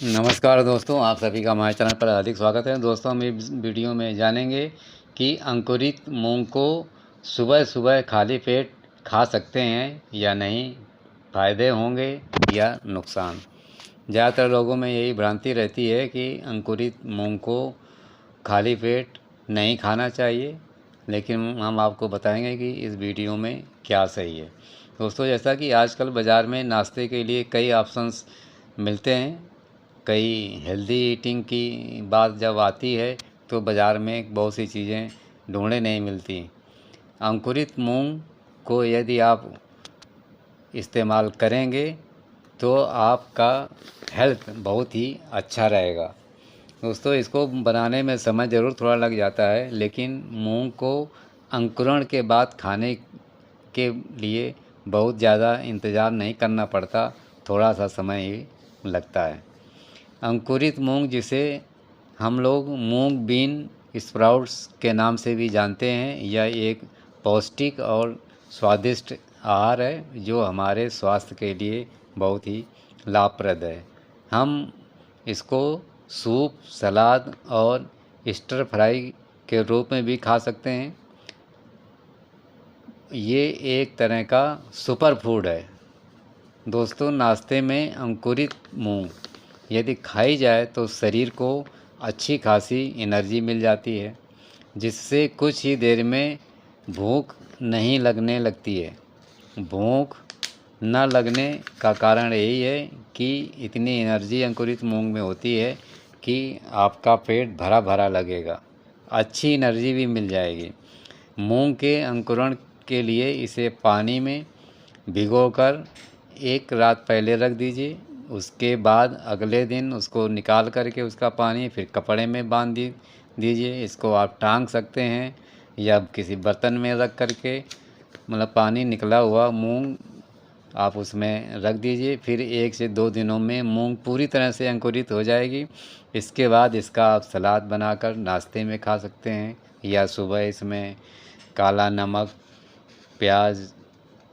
नमस्कार दोस्तों, आप सभी का हमारे चैनल पर हार्दिक स्वागत है। दोस्तों, हम इस वीडियो में जानेंगे कि अंकुरित मूंग को सुबह सुबह खाली पेट खा सकते हैं या नहीं, फ़ायदे होंगे या नुकसान। ज़्यादातर लोगों में यही भ्रांति रहती है कि अंकुरित मूंग को खाली पेट नहीं खाना चाहिए, लेकिन हम आपको बताएंगे कि इस वीडियो में क्या सही है। दोस्तों, जैसा कि आजकल बाज़ार में नाश्ते के लिए कई ऑप्शंस मिलते हैं, कई हेल्दी ईटिंग की बात जब आती है तो बाज़ार में बहुत सी चीज़ें ढूंढने नहीं मिलती। अंकुरित मूंग को यदि आप इस्तेमाल करेंगे तो आपका हेल्थ बहुत ही अच्छा रहेगा। दोस्तों, इसको बनाने में समय ज़रूर थोड़ा लग जाता है, लेकिन मूंग को अंकुरण के बाद खाने के लिए बहुत ज़्यादा इंतज़ार नहीं करना पड़ता, थोड़ा सा समय ही लगता है। अंकुरित मूंग, जिसे हम लोग मूंग बीन स्प्राउट्स के नाम से भी जानते हैं, यह एक पौष्टिक और स्वादिष्ट आहार है जो हमारे स्वास्थ्य के लिए बहुत ही लाभप्रद है। हम इसको सूप, सलाद और स्टर फ्राई के रूप में भी खा सकते हैं। ये एक तरह का सुपर फूड है। दोस्तों, नाश्ते में अंकुरित मूंग यदि खाई जाए तो शरीर को अच्छी खासी एनर्जी मिल जाती है, जिससे कुछ ही देर में भूख नहीं लगने लगती है। भूख न लगने का कारण यही है कि इतनी एनर्जी अंकुरित मूंग में होती है कि आपका पेट भरा भरा लगेगा, अच्छी एनर्जी भी मिल जाएगी। मूंग के अंकुरण के लिए इसे पानी में भिगोकर एक रात पहले रख दीजिए। उसके बाद अगले दिन उसको निकाल करके उसका पानी फिर कपड़े में बांध दीजिए। इसको आप टांग सकते हैं या किसी बर्तन में रख करके, मतलब पानी निकला हुआ मूंग आप उसमें रख दीजिए। फिर 1 से 2 दिनों में मूंग पूरी तरह से अंकुरित हो जाएगी। इसके बाद इसका आप सलाद बनाकर नाश्ते में खा सकते हैं, या सुबह इसमें काला नमक, प्याज,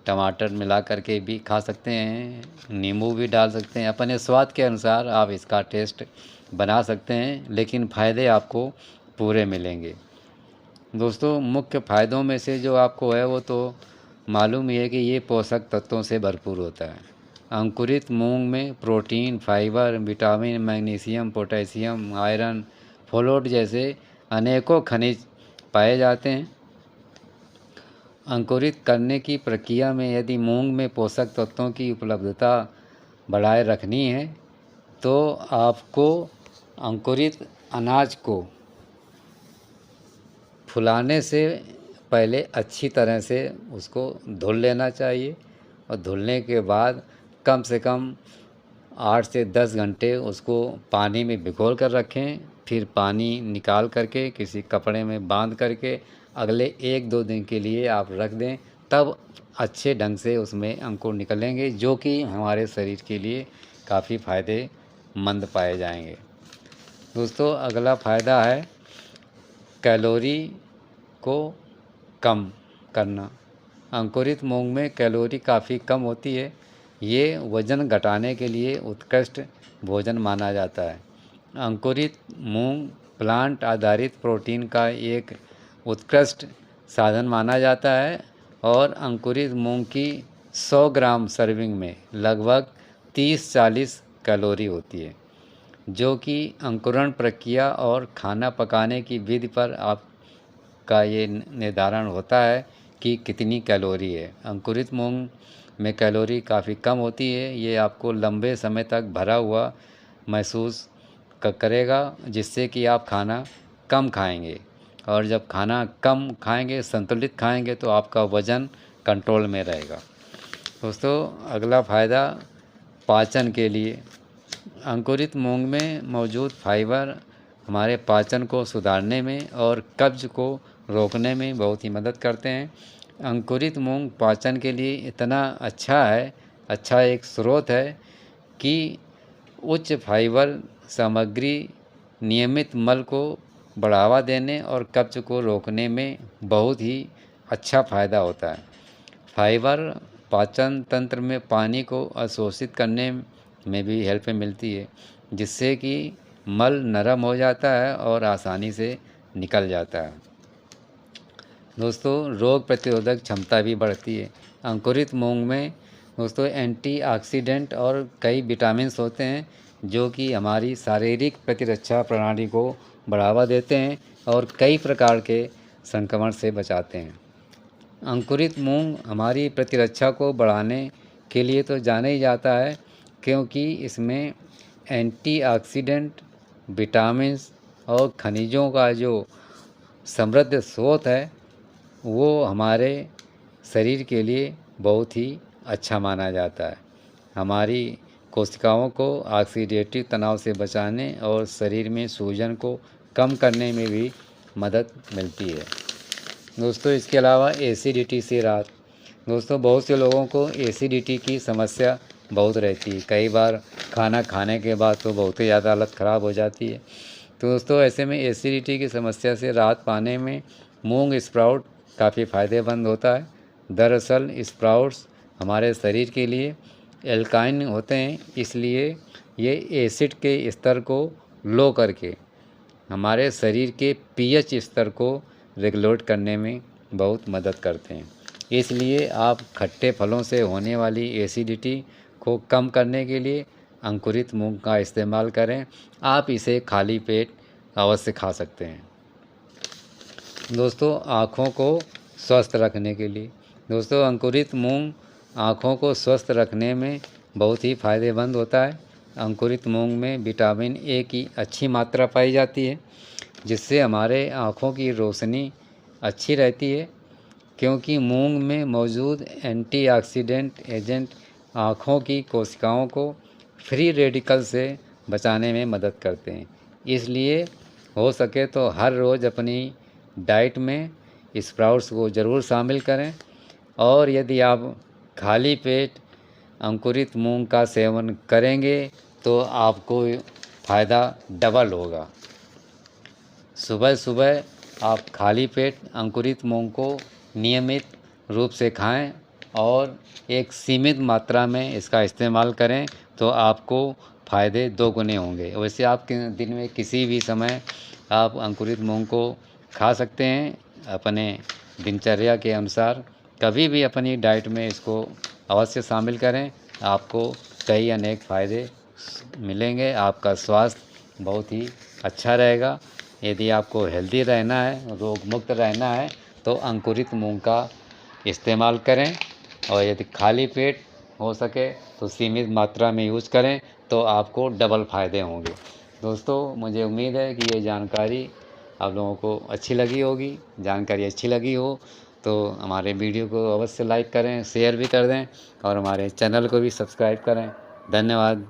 टमाटर मिला करके भी खा सकते हैं। नींबू भी डाल सकते हैं। अपने स्वाद के अनुसार आप इसका टेस्ट बना सकते हैं, लेकिन फ़ायदे आपको पूरे मिलेंगे। दोस्तों, मुख्य फ़ायदों में से जो आपको है वो तो मालूम ही है कि ये पोषक तत्वों से भरपूर होता है। अंकुरित मूंग में protein, fibre, vitamin, magnesium, potassium, iron, folate जैसे अनेकों खनिज पाए जाते हैं। अंकुरित करने की प्रक्रिया में यदि मूंग में पोषक तत्वों की उपलब्धता बढ़ाए रखनी है तो आपको अंकुरित अनाज को फुलाने से पहले अच्छी तरह से उसको धुल लेना चाहिए, और धुलने के बाद कम से कम 8 से 10 घंटे उसको पानी में भिगो कर रखें। फिर पानी निकाल करके किसी कपड़े में बांध करके अगले 1-2 दिन के लिए आप रख दें, तब अच्छे ढंग से उसमें अंकुर निकलेंगे, जो कि हमारे शरीर के लिए काफ़ी फ़ायदेमंद पाए जाएंगे। दोस्तों, अगला फ़ायदा है कैलोरी को कम करना। अंकुरित मूंग में कैलोरी काफ़ी कम होती है। ये वज़न घटाने के लिए उत्कृष्ट भोजन माना जाता है। अंकुरित मूंग प्लांट आधारित प्रोटीन का एक उत्कृष्ट साधन माना जाता है, और अंकुरित मूंग की 100 ग्राम सर्विंग में लगभग 30-40 कैलोरी होती है, जो कि अंकुरण प्रक्रिया और खाना पकाने की विधि पर आपका ये निर्धारण होता है कि कितनी कैलोरी है। अंकुरित मूंग में कैलोरी काफ़ी कम होती है। ये आपको लंबे समय तक भरा हुआ महसूस करेगा, जिससे कि आप खाना कम खाएंगे, और जब खाना कम खाएंगे, संतुलित खाएंगे, तो आपका वज़न कंट्रोल में रहेगा। दोस्तों, अगला फ़ायदा पाचन के लिए। अंकुरित मूंग में मौजूद फाइबर हमारे पाचन को सुधारने में और कब्ज को रोकने में बहुत ही मदद करते हैं। अंकुरित मूंग पाचन के लिए इतना अच्छा एक स्रोत है कि उच्च फाइबर सामग्री नियमित मल को बढ़ावा देने और कब्ज को रोकने में बहुत ही अच्छा फ़ायदा होता है। फाइबर पाचन तंत्र में पानी को अवशोषित करने में भी हेल्प मिलती है। जिससे कि मल नरम हो जाता है और आसानी से निकल जाता है। दोस्तों, रोग प्रतिरोधक क्षमता भी बढ़ती है। अंकुरित मूंग में दोस्तों एंटीऑक्सीडेंट और कई विटामिन्स होते हैं जो कि हमारी शारीरिक प्रतिरक्षा प्रणाली को बढ़ावा देते हैं और कई प्रकार के संक्रमण से बचाते हैं। अंकुरित मूंग हमारी प्रतिरक्षा को बढ़ाने के लिए तो जाना ही जाता है, क्योंकि इसमें एंटीऑक्सीडेंट, विटामिन्स और खनिजों का जो समृद्ध स्रोत है वो हमारे शरीर के लिए बहुत ही अच्छा माना जाता है। हमारी कोशिकाओं को ऑक्सीडेटिव तनाव से बचाने और शरीर में सूजन को कम करने में भी मदद मिलती है। दोस्तों, इसके अलावा एसिडिटी से राहत। दोस्तों, बहुत से लोगों को एसिडिटी की समस्या बहुत रहती है। कई बार खाना खाने के बाद तो बहुत ही ज़्यादा हालत ख़राब हो जाती है। तो दोस्तों, ऐसे में एसिडिटी की समस्या से राहत पाने में मूंग स्प्राउट काफ़ी फ़ायदेमंद होता है। दरअसल स्प्राउट्स हमारे शरीर के लिए एल्काइन होते हैं, इसलिए ये एसिड के स्तर को लो करके हमारे शरीर के पीएच स्तर को रेगुलेट करने में बहुत मदद करते हैं। इसलिए आप खट्टे फलों से होने वाली एसिडिटी को कम करने के लिए अंकुरित मूंग का इस्तेमाल करें। आप इसे खाली पेट अवश्य खा सकते हैं। दोस्तों, आँखों को स्वस्थ रखने के लिए। दोस्तों, अंकुरित मूंग आँखों को स्वस्थ रखने में बहुत ही फ़ायदेमंद होता है। अंकुरित मूंग में विटामिन ए की अच्छी मात्रा पाई जाती है, जिससे हमारे आँखों की रोशनी अच्छी रहती है, क्योंकि मूंग में मौजूद एंटीऑक्सीडेंट एजेंट आँखों की कोशिकाओं को फ्री रेडिकल से बचाने में मदद करते हैं। इसलिए हो सके तो हर रोज़ अपनी डाइट में स्प्राउट्स को ज़रूर शामिल करें, और यदि आप खाली पेट अंकुरित मूंग का सेवन करेंगे तो आपको फ़ायदा डबल होगा। सुबह सुबह आप खाली पेट अंकुरित मूंग को नियमित रूप से खाएं और एक सीमित मात्रा में इसका इस्तेमाल करें तो आपको फ़ायदे दोगुने होंगे। वैसे आप दिन में किसी भी समय आप अंकुरित मूंग को खा सकते हैं। अपने दिनचर्या के अनुसार कभी भी अपनी डाइट में इसको अवश्य शामिल करें। आपको कई अनेक फ़ायदे मिलेंगे। आपका स्वास्थ्य बहुत ही अच्छा रहेगा। यदि आपको हेल्दी रहना है, रोग मुक्त रहना है, तो अंकुरित मूंग का इस्तेमाल करें, और यदि खाली पेट हो सके तो सीमित मात्रा में यूज़ करें तो आपको डबल फ़ायदे होंगे। दोस्तों, मुझे उम्मीद है कि ये जानकारी आप लोगों को अच्छी लगी होगी। जानकारी अच्छी लगी हो तो हमारे वीडियो को अवश्य लाइक करें, शेयर भी कर दें और हमारे चैनल को भी सब्सक्राइब करें। धन्यवाद।